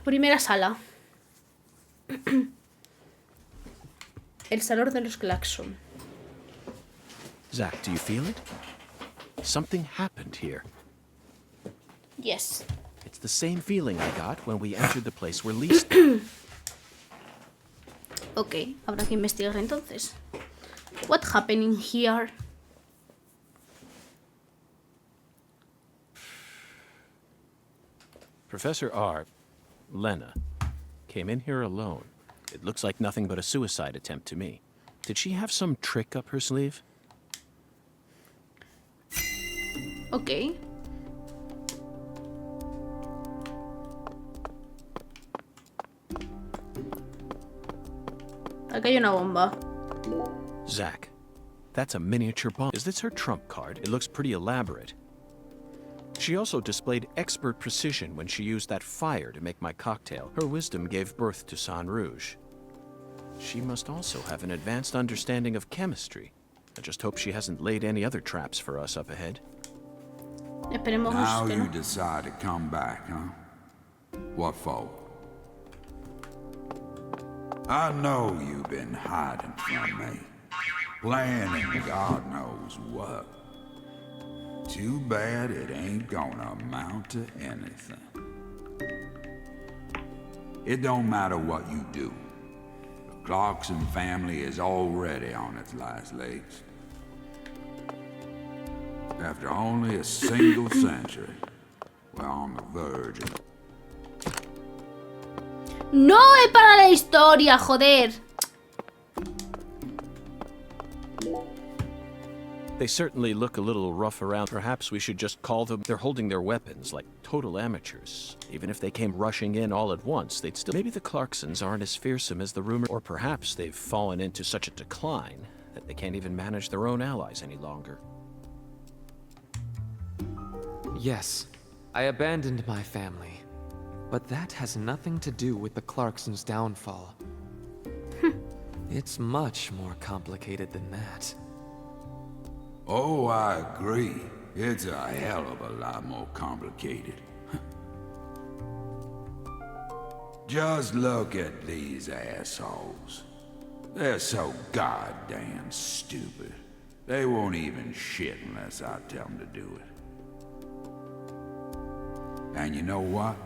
Primera sala. El salón de los claxon. Zach, do you feel it? Something happened here. Yes. It's the same feeling I got when we entered the place where Lisa... Ok, habrá que investigar entonces. What happening here? Professor R, Lena, came in here alone. It looks like nothing but a suicide attempt to me. Did she have some trick up her sleeve? Ok. Aquí hay una bomba. Zach, that's a miniature bomb. Is this her trump card? It looks pretty elaborate. She also displayed expert precision when she used that fire to make my cocktail. Her wisdom gave birth to Sang Rouge. She must also have an advanced understanding of chemistry. I just hope she hasn't laid any other traps for us up ahead. Esperemos Now que you no. decide to come back, huh? What for? I know you've been hiding from me, planning God knows what. Too bad it ain't gonna amount to anything. It don't matter what you do. The Clarkson family is already on its last legs. After only a single century, we're on the verge of... ¡No es para la historia, joder! They certainly look a little rough around. Perhaps we should just call them... They're holding their weapons like total amateurs. Even if they came rushing in all at once, they'd still... Maybe the Clarksons aren't as fearsome as the rumor... Or perhaps they've fallen into such a decline that they can't even manage their own allies any longer. Yes, I abandoned my family. But that has nothing to do with the Clarksons' downfall. It's much more complicated than that. Oh, I agree. It's a hell of a lot more complicated. Just look at these assholes. They're so goddamn stupid. They won't even shit unless I tell them to do it. And you know what?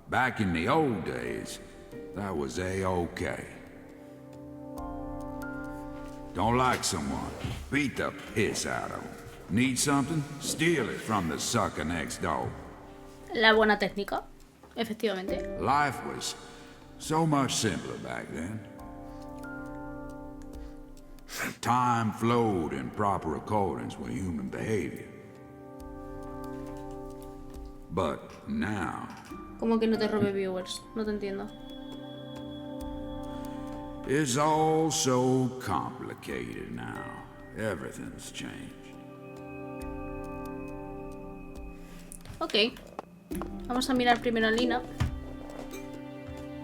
Back in the old days, that was A-okay. Don't like someone, beat the piss out of them. Need something? Steal it from the sucker next door. La buena técnica, efectivamente. Life was so much simpler back then. Time flowed in proper accordance with human behavior. But now... Como que no te robe viewers, no te entiendo. It's all so complicated now. Everything's changed. Ok. Vamos a mirar primero a Lina.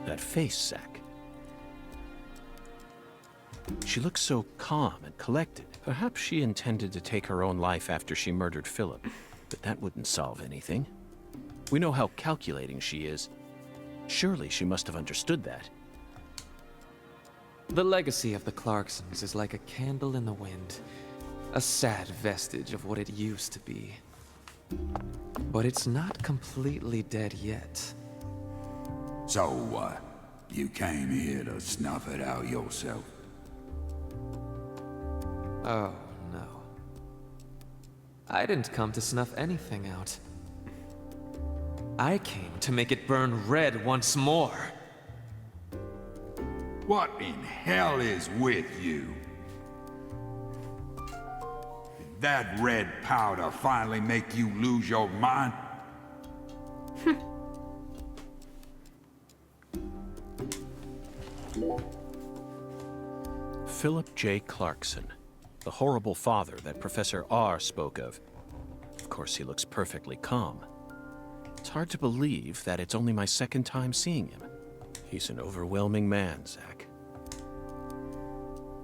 That face, Zach. She looks so calm and collected. Perhaps she intended to take her own life after she murdered Philip. But that wouldn't solve anything. We know how calculating she is. Surely she must have understood that. The legacy of the Clarksons is like a candle in the wind. A sad vestige of what it used to be. But it's not completely dead yet. So what? You came here to snuff it out yourself? Oh, no. I didn't come to snuff anything out. I came to make it burn red once more. What in hell is with you? Did that red powder finally make you lose your mind? Philip J. Clarkson, the horrible father that Professor R spoke of. Of course, he looks perfectly calm. It's hard to believe that it's only my second time seeing him. He's an overwhelming man, Zach.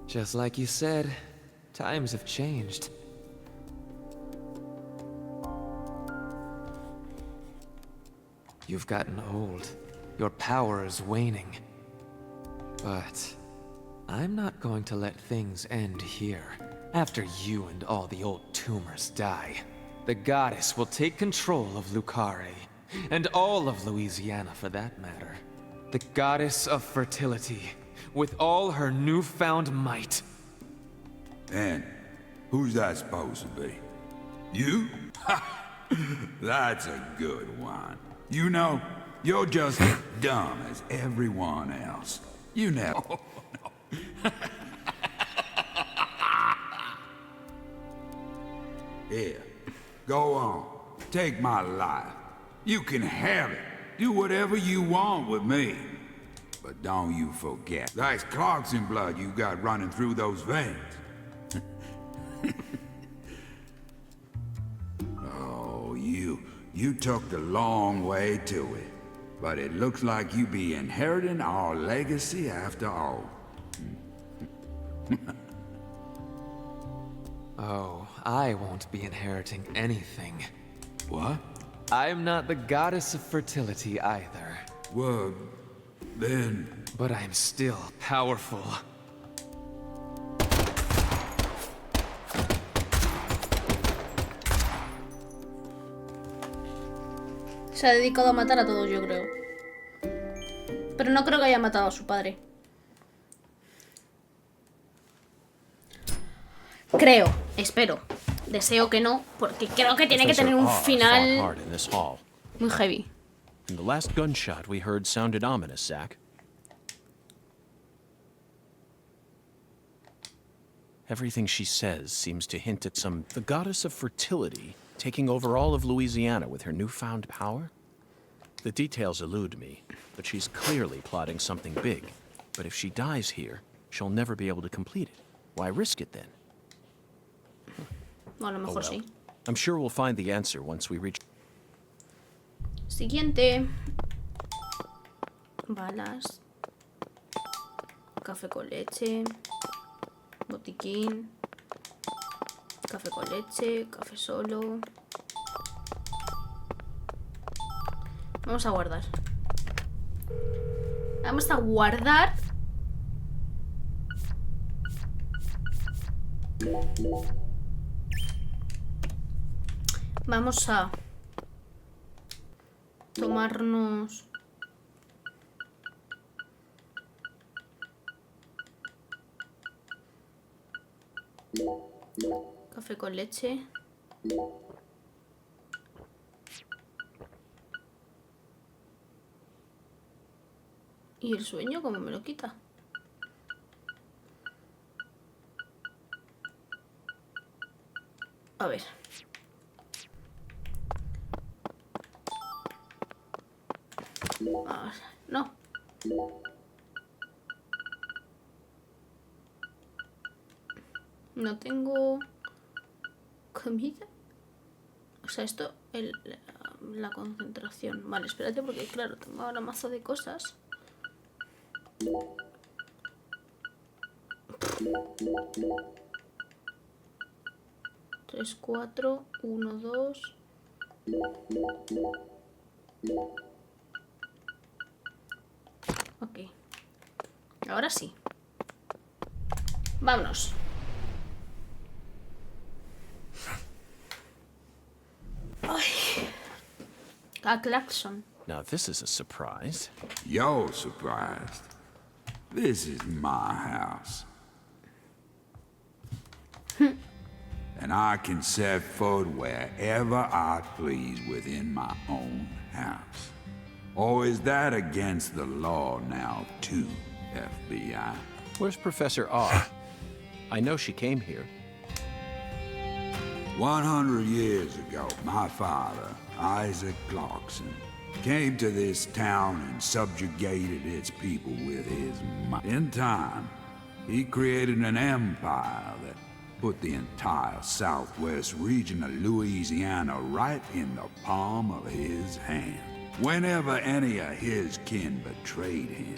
Just like you said, times have changed. You've gotten old. Your power is waning. But I'm not going to let things end here. After you and all the old tumors die, the goddess will take control of Lucare, and all of Louisiana for that matter. The goddess of fertility, with all her newfound might. And who's that supposed to be? You? That's a good one. You know, you're just as dumb as everyone else. You never... Here, go on. Take my life. You can have it. Do whatever you want with me. But don't you forget, that's Clarkson blood you got running through those veins. Oh, you took the long way to it. But it looks like you be inheriting our legacy after all. Oh, I won't be inheriting anything. What? I'm not the goddess of fertility either. Well, then... But I'm still powerful. Se ha dedicado a matar a todos, yo creo. Pero no creo que haya matado a su padre. Creo, espero. Deseo que no, porque creo que tiene que tener un final muy heavy. And the last gunshot we heard sounded ominous, Zach. Everything she says seems to hint at the goddess of fertility taking over all of Louisiana with her newfound power? The details elude me, but she's clearly plotting something big. But if she dies here, she'll never be able to complete it. Why risk it then? A lo mejor sí. I'm sure we'll find the answer once we reach... Siguiente. Balas. Café con leche. Botiquín. Café con leche. Café solo. Vamos a guardar. Vamos a guardar. Vamos a tomarnos café con leche. ¿Y el sueño cómo me lo quita? A ver. No. No tengo comida. O sea, esto, la concentración. Vale, espérate porque claro, tengo ahora mazo de cosas. 3, 4, 1, 2. Ok. Ahora sí. Vámonos. Ay. A claxon. Now this is a surprise. You're surprised. This is my house. And I can set foot wherever I please within my own house. Or is that against the law now, too, FBI? Where's Professor R? I know she came here. 100 years ago, my father, Isaac Clarkson, came to this town and subjugated its people with his might. In time, he created an empire that put the entire southwest region of Louisiana right in the palm of his hand. Whenever any of his kin betrayed him,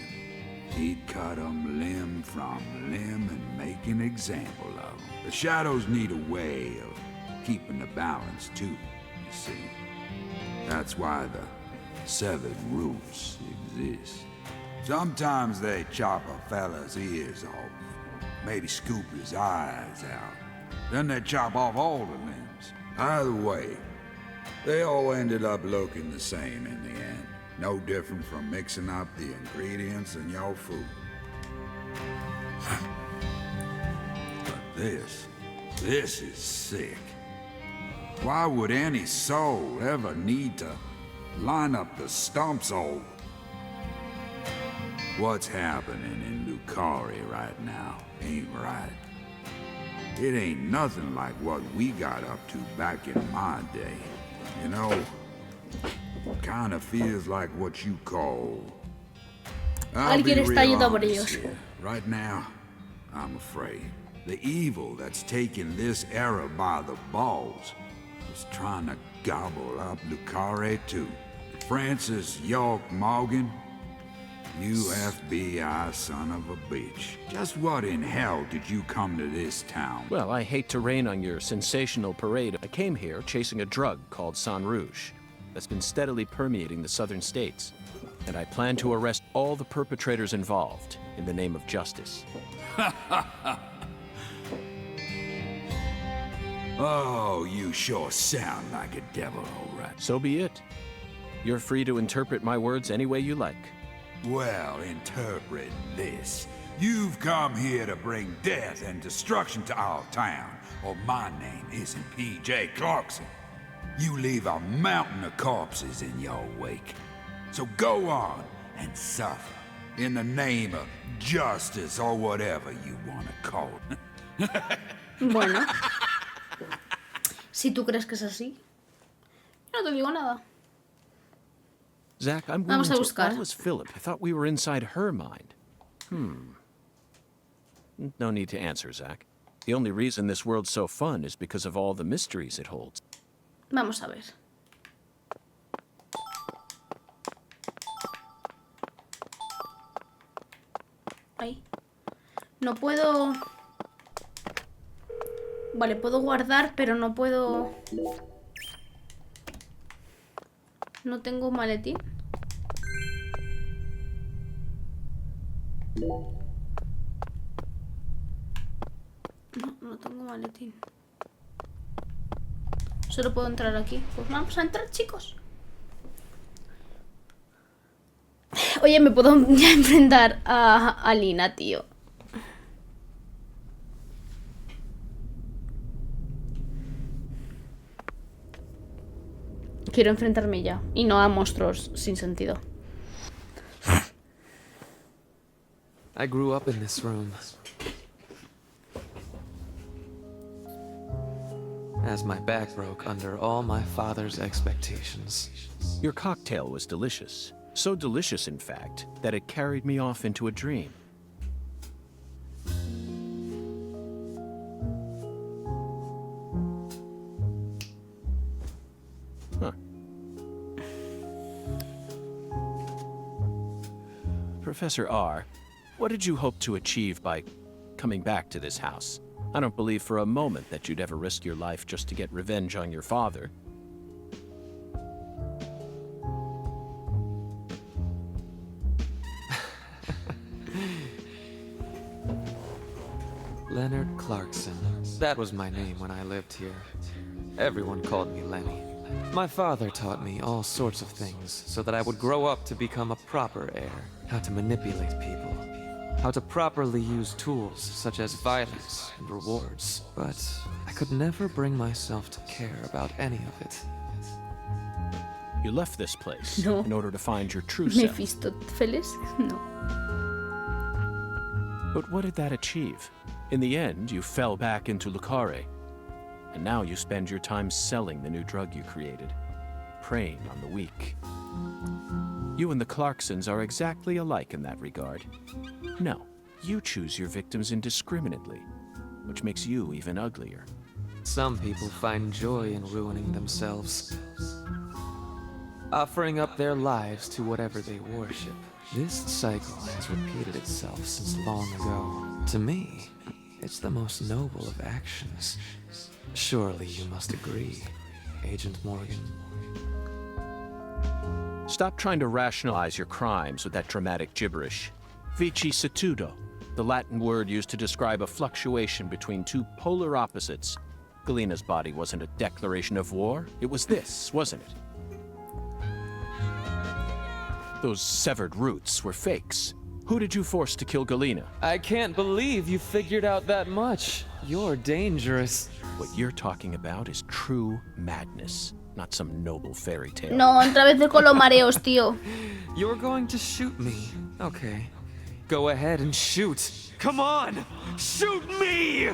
he'd cut them limb from limb and make an example of them. The shadows need a way of keeping the balance too, you see. That's why the severed roots exist. resist. Sometimes they chop a fella's ears off, maybe scoop his eyes out. Then they chop off all the limbs. Either way, they all ended up looking the same in the end. No different from mixing up the ingredients in your food. But this is sick. Why would any soul ever need to line up the stumps all? What's happening in Lucari right now ain't right. It ain't nothing like what we got up to back in my day. You know, kinda feels like what you call... Alguien está yendo por ellos. Right now, I'm afraid. The evil that's taking this era by the balls is trying to gobble up Lucare too. Francis York Morgan, you FBI son of a bitch. Just what in hell did you come to this town? Well, I hate to rain on your sensational parade. I came here chasing a drug called Sang Rouge that's been steadily permeating the southern states. And I plan to arrest all the perpetrators involved in the name of justice. Oh, you sure sound like a devil, all right. So be it. You're free to interpret my words any way you like. Well, interpret this. You've come here to bring death and destruction to our town, or my name isn't P.J. Clarkson. You leave a mountain of corpses in your wake. So go on and suffer in the name of justice or whatever you want to call it. Bueno. Si tú crees que es así, yo no te digo nada. Zach, I'm willing Vamos a to... buscar. That was Philip. I thought we were inside her mind. No need to answer, Zach. The only reason this world's so fun is because of all the mysteries it holds. Vamos a ver. Ahí. No puedo... Vale, puedo guardar, pero no puedo... No tengo un maletín. No tengo maletín. Solo puedo entrar aquí. Pues vamos a entrar, chicos. Oye, me puedo ya enfrentar a Lina, tío. Quiero enfrentarme ya. Y no a monstruos sin sentido. I grew up in this room. As my back broke under all my father's expectations. Your cocktail was delicious. So delicious, in fact, that it carried me off into a dream. Huh. Professor R., what did you hope to achieve by coming back to this house? I don't believe for a moment that you'd ever risk your life just to get revenge on your father. Leonard Clarkson. That was my name when I lived here. Everyone called me Lenny. My father taught me all sorts of things so that I would grow up to become a proper heir. How to manipulate people. How to properly use tools such as violence and rewards. But I could never bring myself to care about any of it. You left this place No. in order to find your true self. ¿Mephistopheles? No. But what did that achieve? In the end, you fell back into Lucare. And now you spend your time selling the new drug you created, preying on the weak. You and the Clarksons are exactly alike in that regard. No, you choose your victims indiscriminately, which makes you even uglier. Some people find joy in ruining themselves, offering up their lives to whatever they worship. This cycle has repeated itself since long ago. To me, it's the most noble of actions. Surely you must agree, Agent Morgan. Stop trying to rationalize your crimes with that dramatic gibberish. Vicissitudo, the Latin word used to describe a fluctuation between two polar opposites. Galena's body wasn't a declaration of war. It was this, wasn't it? Those severed roots were fakes. Who did you force to kill Galena? I can't believe you figured out that much. You're dangerous. What you're talking about is true madness, not some noble fairy tale. No, otra vez con los mareos, tío. You're going to shoot me. Okay. Go ahead and shoot. Come on! Shoot me!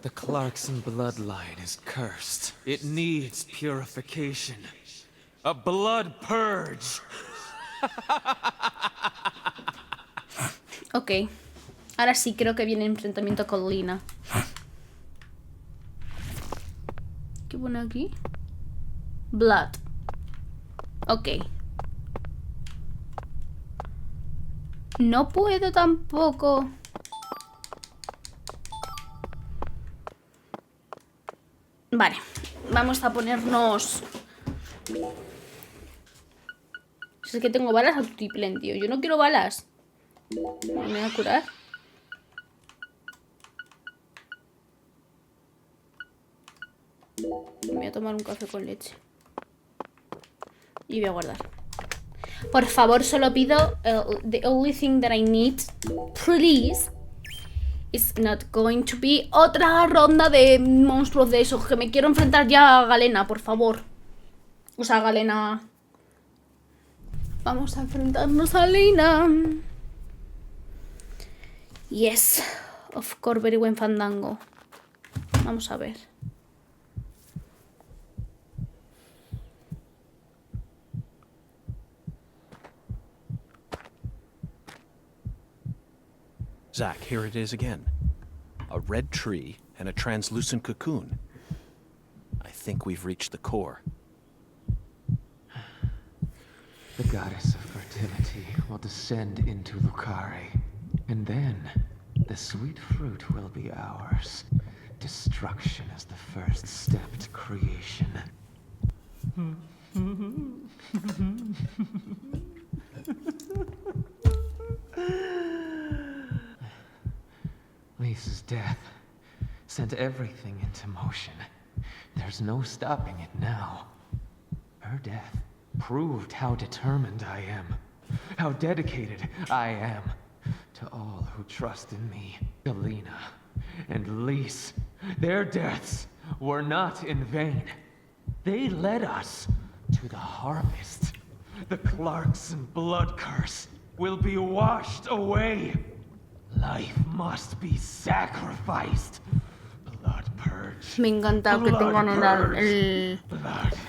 The Clarkson bloodline is cursed. It needs purification. A blood purge. Ok. Ahora sí creo que viene el enfrentamiento con Lina. ¿Qué pone aquí? Blood. Ok. No puedo tampoco. Vale. Vamos a ponernos... Si es que tengo balas a tutiplén, tío. Yo no quiero balas. Me voy a curar. Me voy a tomar un café con leche. Y voy a guardar. Por favor, solo pido... the only thing that I need, please, is not going to be otra ronda de monstruos de esos. Que me quiero enfrentar ya a Galena, por favor. O sea, Galena... Vamos a enfrentarnos a Lina. Yes. Of course, very buen fandango. Vamos a ver. Zach, here it is again. A red tree and a translucent cocoon. I think we've reached the core. The goddess of fertility will descend into Lucare, and then the sweet fruit will be ours. Destruction is the first step to creation. Lisa's death sent everything into motion. There's no stopping it now. Her death proved how determined I am, how dedicated I am to all who trust in me. Galena and Lise, their deaths were not in vain. They led us to the harvest. The Clarkson blood curse will be washed away. Life must be sacrificed. Blood purge. Me encanta que tengan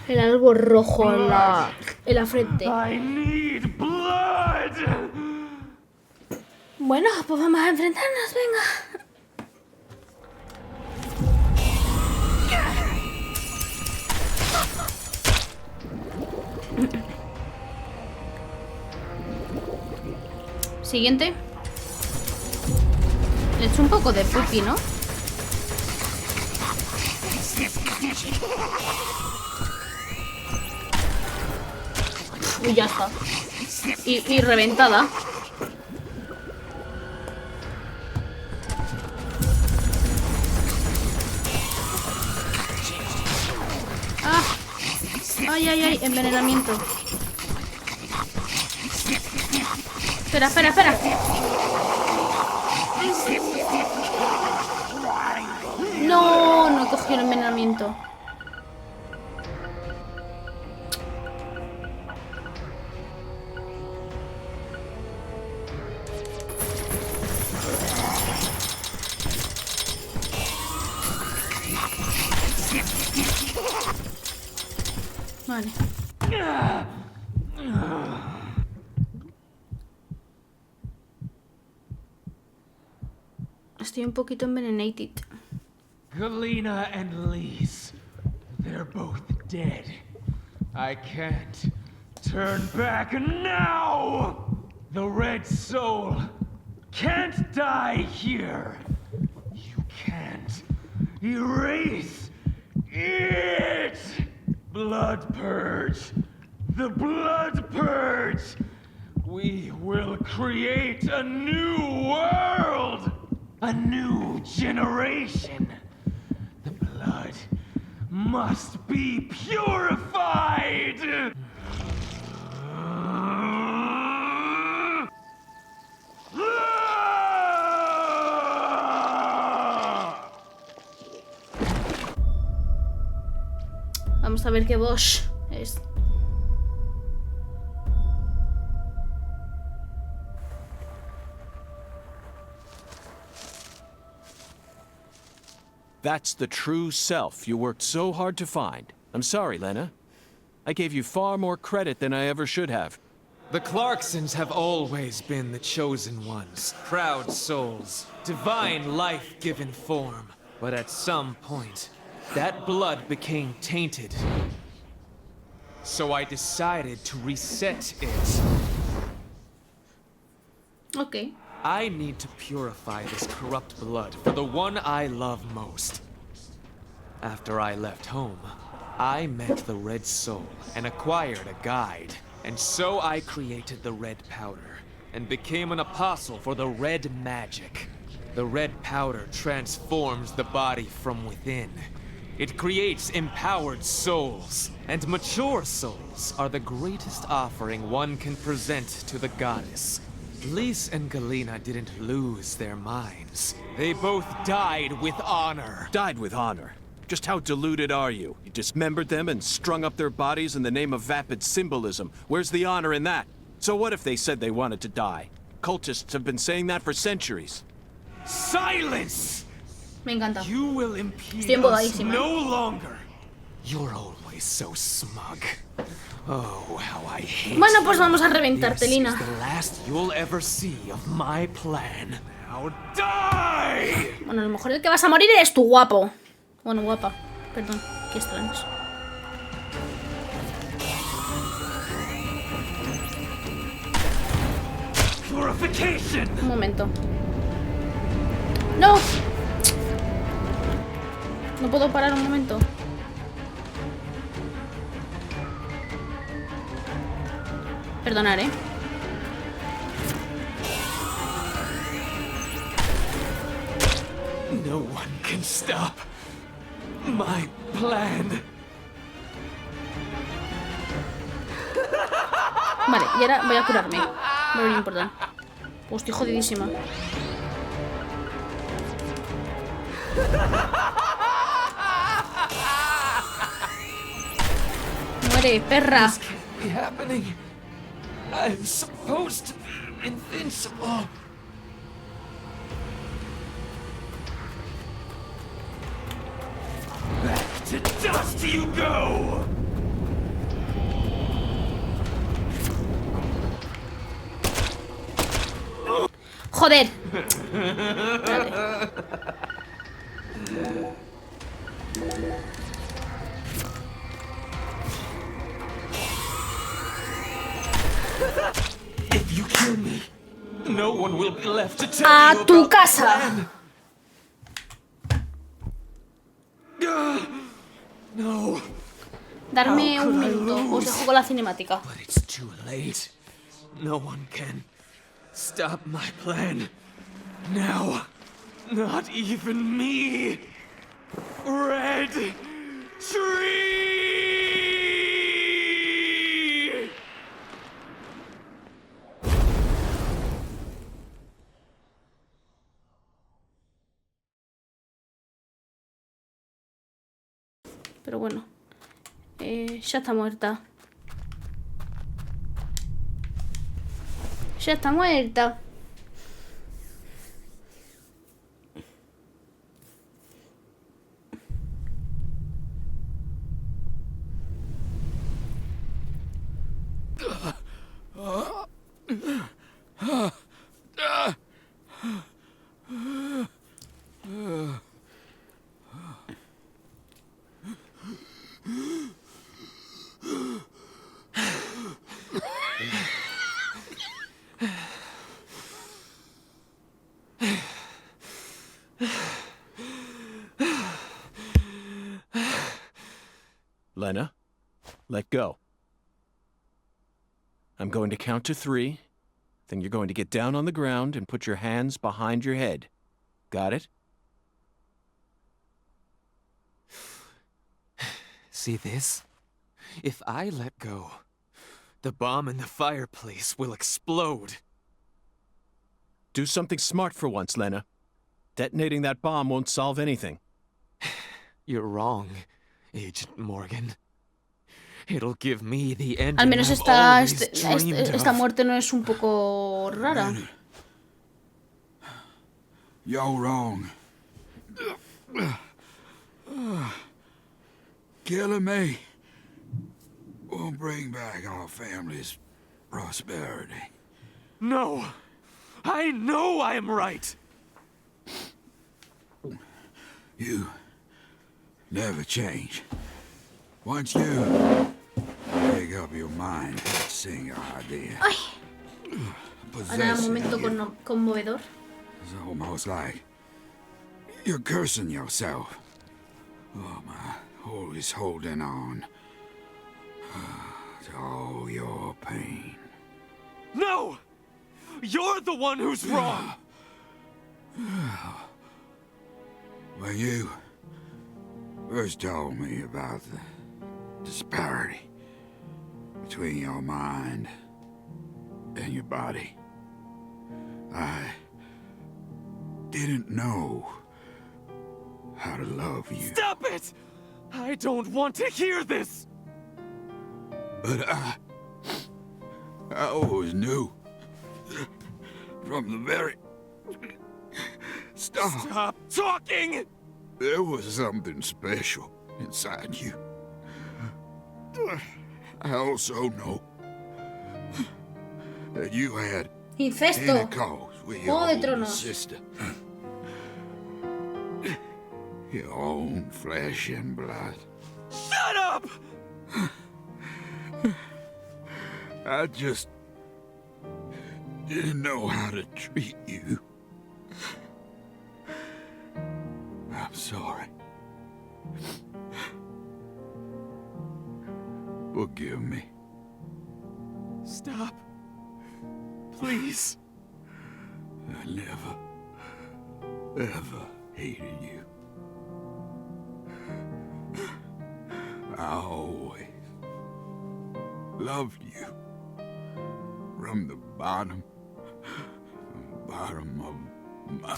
el árbol rojo en la frente. I need blood. Bueno, pues vamos a enfrentarnos, venga. Siguiente. Le echo un poco de pupi, ¿no? Y ya está. Y reventada. ¡Ah! ¡Ay, ay, ay! Envenenamiento. Espera, espera, espera. No, no he cogido el envenenamiento. Vale. Estoy un poquito envenenated. Galena and Lise, they're both dead. I can't turn back now! The red soul can't die here. You can't erase it! Blood Purge! The Blood Purge! We will create a new world! A new generation! The blood must be purified! Vamos a ver qué boss es. That's the true self you worked so hard to find. I'm sorry, Lena. I gave you far more credit than I ever should have. The Clarksons have always been the chosen ones, proud souls, divine life-given form. But at some point, that blood became tainted. So I decided to reset it. Ok. I need to purify this corrupt blood for the one I love most. After I left home, I met the Red Soul and acquired a guide. And so I created the red powder and became an apostle for the red magic. The red powder transforms the body from within. It creates empowered souls, and mature souls are the greatest offering one can present to the goddess. Lise and Galena didn't lose their minds. They both died with honor. Died with honor. Just how deluded are you? You dismembered them and strung up their bodies in the name of vapid symbolism. Where's the honor in that? So what if they said they wanted to die? Cultists have been saying that for centuries. Silence! Me encanta. You will impede Estoy us embobadísima. no longer. You're always so smug. Oh, how I hate Bueno, pues you. vamos a reventarte, This Lina. is the last you'll ever see of my plan. Now die! Bueno, a lo mejor el que vas a morir eres tú, guapo. Bueno, guapa. Perdón, qué extraños. Purification! Un momento. ¡No! No puedo parar un momento. Perdonar, ¿eh? No one can stop my plan. Vale, y ahora voy a curarme. Muy importante. Pues estoy jodidísima. Muere, perra. This can't be happening. I'm supposed to be invincible. Back to dust you go! Joder. Vale. If you kill me, no one will be left to tell A you tu about the casa. plan. No, Darme How un could I minuto. Os lose? dejo con la cinemática. but it's too late. No one can stop my plan. Now, not even me. Red Tree! Pero bueno. Ya está muerta. Ya está muerta. Lena? Let go. I'm going to count to 3. Then you're going to get down on the ground and put your hands behind your head. Got it? See this? If I let go, the bomb in the fireplace will explode. Do something smart for once, Lena. Detonating that bomb won't solve anything. You're wrong, Agent Morgan. It'll give me the ending Al menos I've always dreamed esta of. muerte no es un poco rara. You're wrong. Killing me won't bring back our family's prosperity. No! I know I'm right! You never change. Once you make up your mind to that single idea, Ay, ahora possessing momento you conmovedor. is almost like you're cursing yourself. Oh, my always holding on to all your pain. No! You're the one who's wrong! When you first told me about the disparity between your mind and your body, I didn't know how to love you. Stop it! I don't want to hear this! But I always knew from the very start. Stop talking! There was something special inside you. I also know that you had Incesto. intercourse with Juego your de older Tronos. sister. Your own flesh and blood. Shut up! I just didn't know how to treat you. I'm sorry. Forgive me. Stop. Please. I never, ever hated you. I always loved you. From the bottom of my...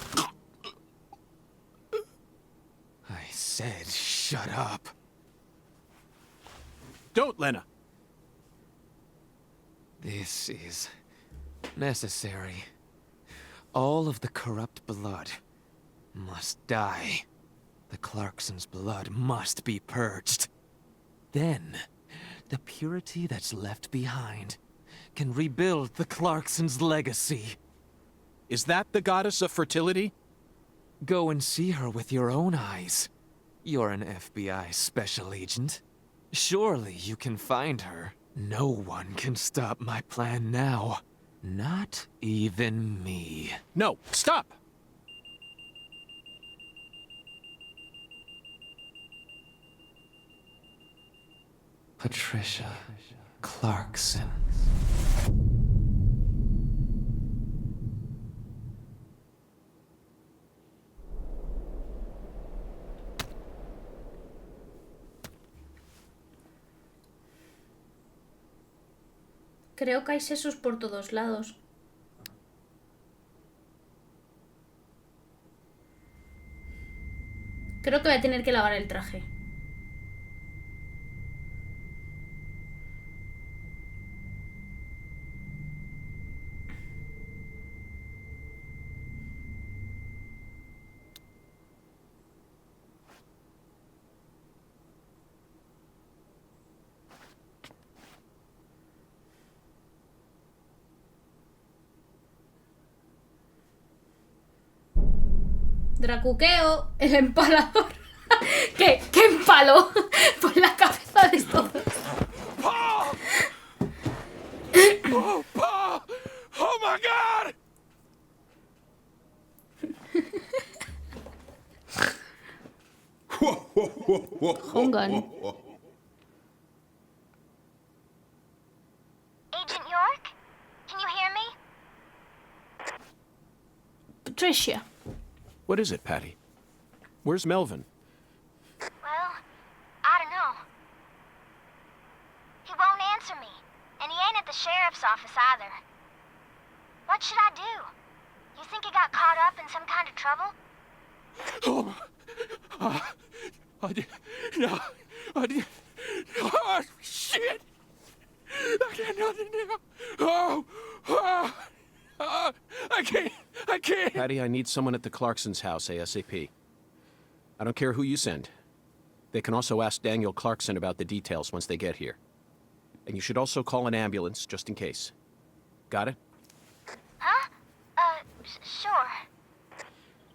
I said shut up. Don't, Lena! This is necessary. All of the corrupt blood must die. The Clarksons' blood must be purged. Then, the purity that's left behind can rebuild the Clarksons' legacy. Is that the goddess of fertility? Go and see her with your own eyes. You're an FBI special agent. Surely you can find her. No one can stop my plan now. Not even me. No, stop! Patricia Clarkson. Creo que hay sesos por todos lados. Creo que voy a tener que lavar el traje. Dracuqueo, el empalador. ¿Qué empaló por la cabeza de todos? Paul! Oh, Paul! Oh my God! Hongan. Patricia. What is it, Patty? Where's Melvin? Well, I don't know. He won't answer me, and he ain't at the sheriff's office either. What should I do? You think he got caught up in some kind of trouble? No. Oh, shit! I got nothing now. I can't. Patty, I need someone at the Clarksons' house ASAP. I don't care who you send. They can also ask Daniel Clarkson about the details once they get here. And you should also call an ambulance, just in case. Got it? Huh? Sure.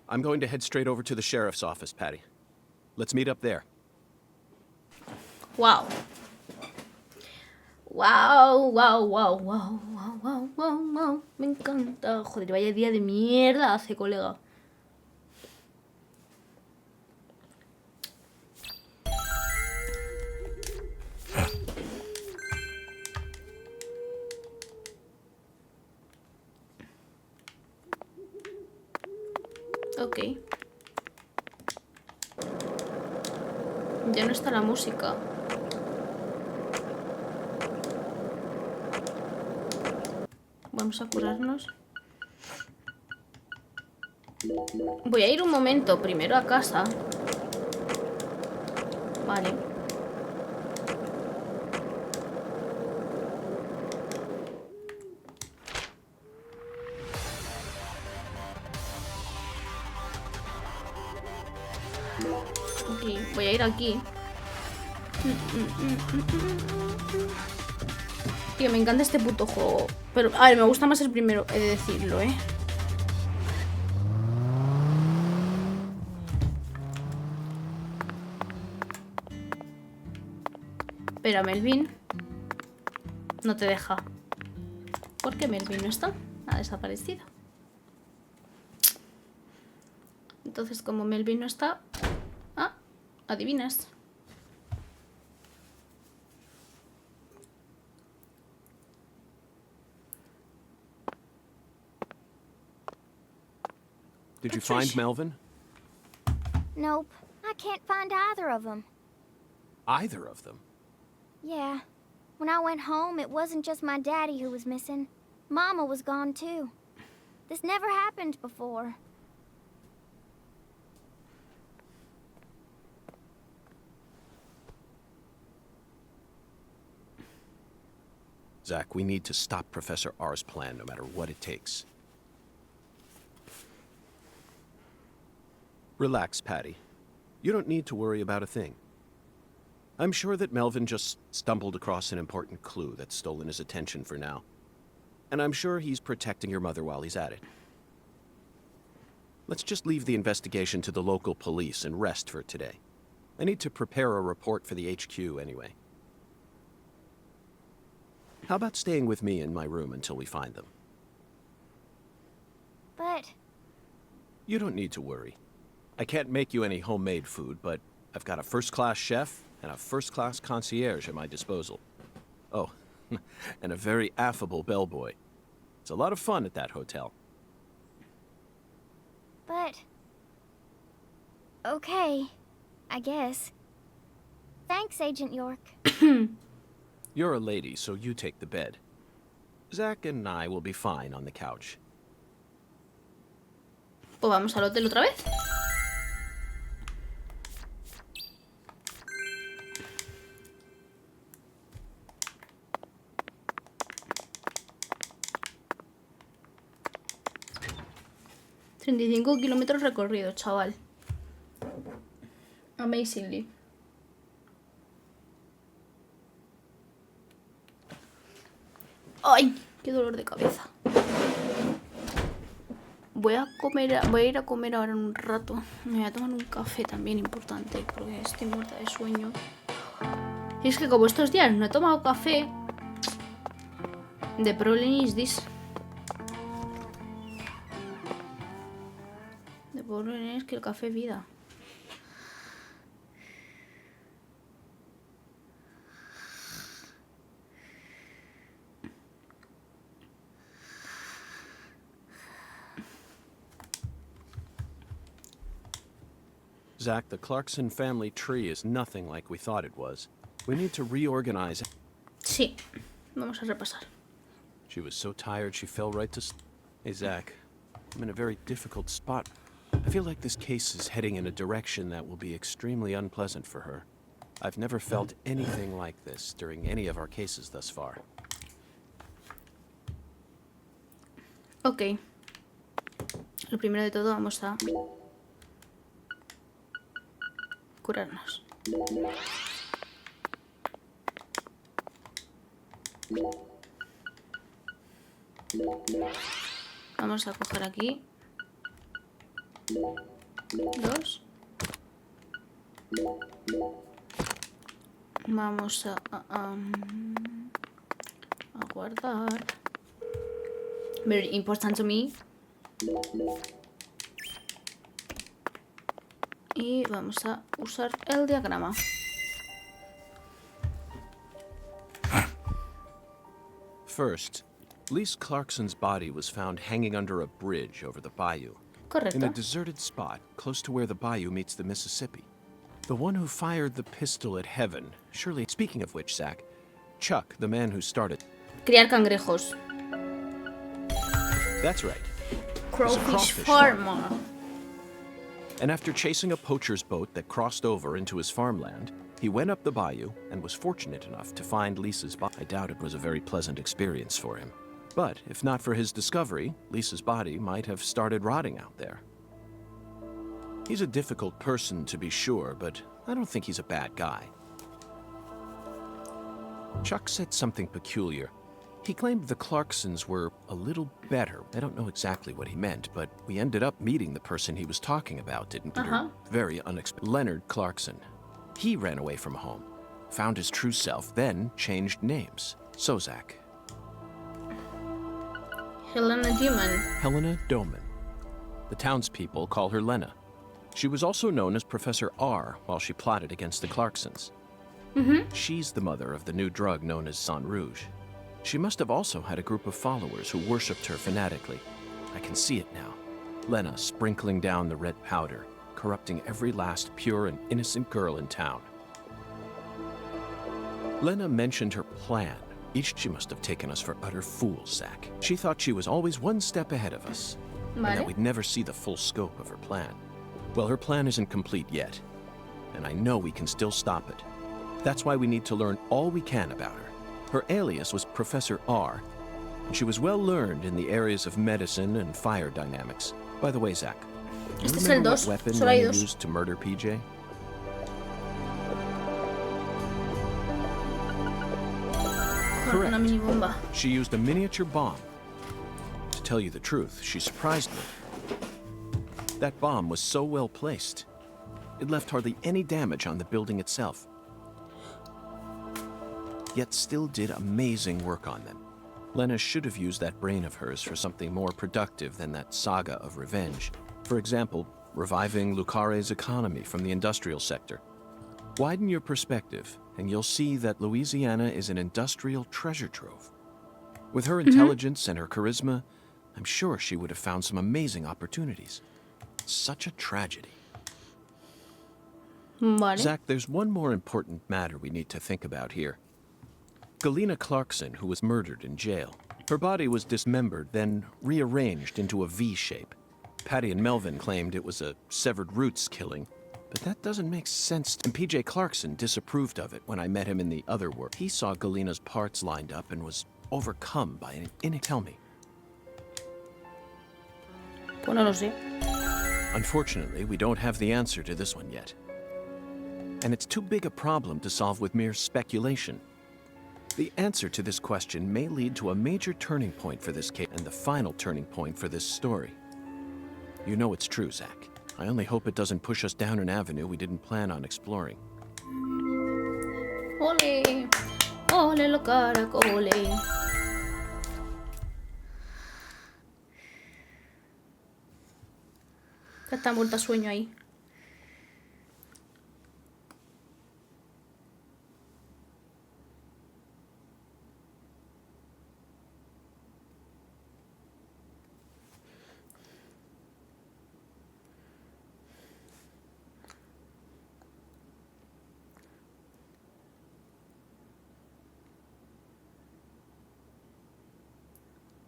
I'm going to head straight over to the sheriff's office, Patty. Let's meet up there. Wow. Wow, wow, wow, wow, wow, wow, wow, wow. Me encanta. Joder, vaya día de mierda hace, colega. Ok. Ya no está la música. Vamos a curarnos. Voy a ir un momento primero a casa. Vale. Ok, voy a ir aquí. Tío, me encanta este puto juego. Pero, a ver, me gusta más el primero, he de decirlo, ¿eh? Pero Melvin no te deja. ¿Por qué Melvin no está? Ha desaparecido. Entonces, como Melvin no está... Ah, adivinas. Did you find Melvin? Nope. I can't find either of them. Either of them? Yeah. When I went home, it wasn't just my daddy who was missing. Mama was gone too. This never happened before. Zach, we need to stop Professor R's plan no matter what it takes. Relax, Patty. You don't need to worry about a thing. I'm sure that Melvin just stumbled across an important clue that's stolen his attention for now. And I'm sure he's protecting your mother while he's at it. Let's just leave the investigation to the local police and rest for today. I need to prepare a report for the HQ anyway. How about staying with me in my room until we find them? But... You don't need to worry. I can't make you any homemade food, but I've got a first-class chef and a first-class concierge at my disposal. Oh, and a very affable bellboy. It's a lot of fun at that hotel. But... Okay, I guess. Thanks, Agent York. You're a lady, so you take the bed. Zach and I will be fine on the couch. Pues vamos al hotel otra vez. ...35 kilómetros recorridos, chaval. Amazingly. ¡Ay! ¡Qué dolor de cabeza! Voy a ir a comer ahora en un rato. Me voy a tomar un café también importante, porque estoy muerta de sueño. Y es que como estos días no he tomado café... The problem is this. The problem es que el café es vida. Zach, the Clarkson family tree is nothing like we thought it was. We need to reorganize. Sí, vamos a repasar. She was so tired she fell right to sleep. Hey, Zach, I'm in a very difficult spot. I feel like this case is heading in a direction that will be extremely unpleasant for her. I've never felt anything like this during any of our cases thus far. Ok. Lo primero de todo vamos a curarnos. Vamos a coger aquí 2. Vamos a guardar. Very important to me. Y vamos a usar el diagrama. First, Lise Clarkson's body was found hanging under a bridge over the bayou. Correcto. In a deserted spot close to where the bayou meets the Mississippi. The one who fired the pistol at Heaven, surely. Speaking of which, Zach, Chuck, the man who started. Criar cangrejos. That's right. Crawfish farmer. And after chasing a poacher's boat that crossed over into his farmland, he went up the bayou and was fortunate enough to find Lisa's body. I doubt it was a very pleasant experience for him. But if not for his discovery, Lisa's body might have started rotting out there. He's a difficult person to be sure, but I don't think he's a bad guy. Chuck said something peculiar. He claimed the Clarksons were a little better. I don't know exactly what he meant, but we ended up meeting the person he was talking about, didn't we? Very unexpected. Leonard Clarkson. He ran away from home, found his true self, then changed names. So, Zach. Helena Doman. Helena Doman. The townspeople call her Lena. She was also known as Professor R while she plotted against the Clarksons. She's the mother of the new drug known as Sang Rouge. She must have also had a group of followers who worshipped her fanatically. I can see it now. Lena sprinkling down the red powder, corrupting every last pure and innocent girl in town. Lena mentioned her plan. She must have taken us for utter fools, Zach. She thought she was always one step ahead of us, and that we'd never see the full scope of her plan. Well, her plan isn't complete yet, and I know we can still stop it. That's why we need to learn all we can about her. Her alias was Professor R, and she was well learned in the areas of medicine and fire dynamics. By the way, Zach, do you remember what weapon Lena used to murder PJ? Correct. She used a miniature bomb. To tell you the truth, she surprised me. That bomb was so well placed. It left hardly any damage on the building itself. Yet still did amazing work on them. Lena should have used that brain of hers for something more productive than that saga of revenge. For example, reviving Lucare's economy from the industrial sector. Widen your perspective, and you'll see that Louisiana is an industrial treasure trove. With her intelligence and her charisma, I'm sure she would have found some amazing opportunities. Such a tragedy. Zach, there's one more important matter we need to think about here. Galena Clarkson, who was murdered in jail. Her body was dismembered, then rearranged into a V shape. Patty and Melvin claimed it was a severed roots killing, but that doesn't make sense. And PJ Clarkson disapproved of it when I met him in the other world. He saw Galena's parts lined up and was overcome by an Tell me. Pues no lo sé. Unfortunately, we don't have the answer to this one yet. And it's too big a problem to solve with mere speculation. The answer to this question may lead to a major turning point for this case and the final turning point for this story. You know it's true, Zach. I only hope it doesn't push us down an avenue we didn't plan on exploring. Ole, ole lo caracole. Ya está muerta sueño ahí.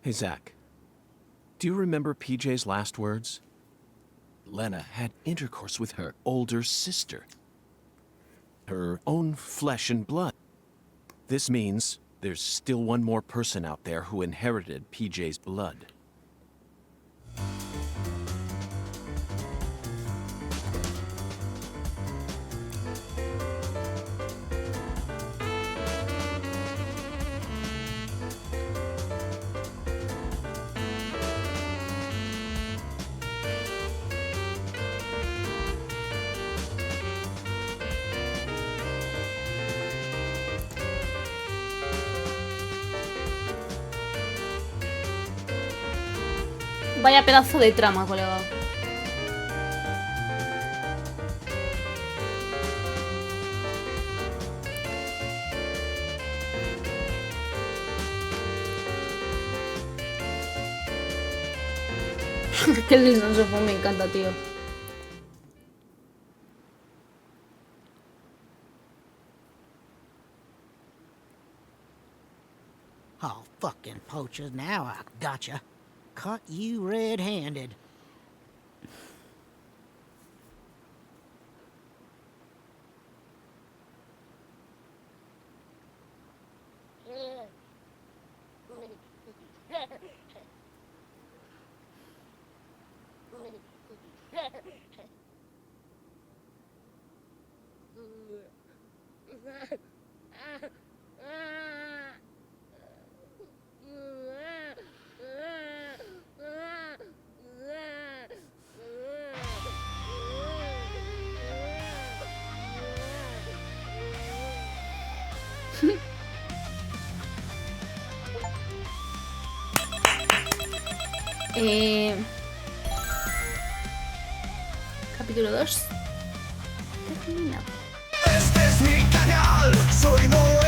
Hey, Zach. Do you remember PJ's last words? Lena had intercourse with her older sister. Her own flesh and blood. This means there's still one more person out there who inherited PJ's blood. Vaya pedazo de trama, colega. Que el lisósofo me encanta, tío. Oh, fucking poachers, now I gotcha. Caught you red-handed. Capítulo 2. Terminado. Este es mi canal, soy no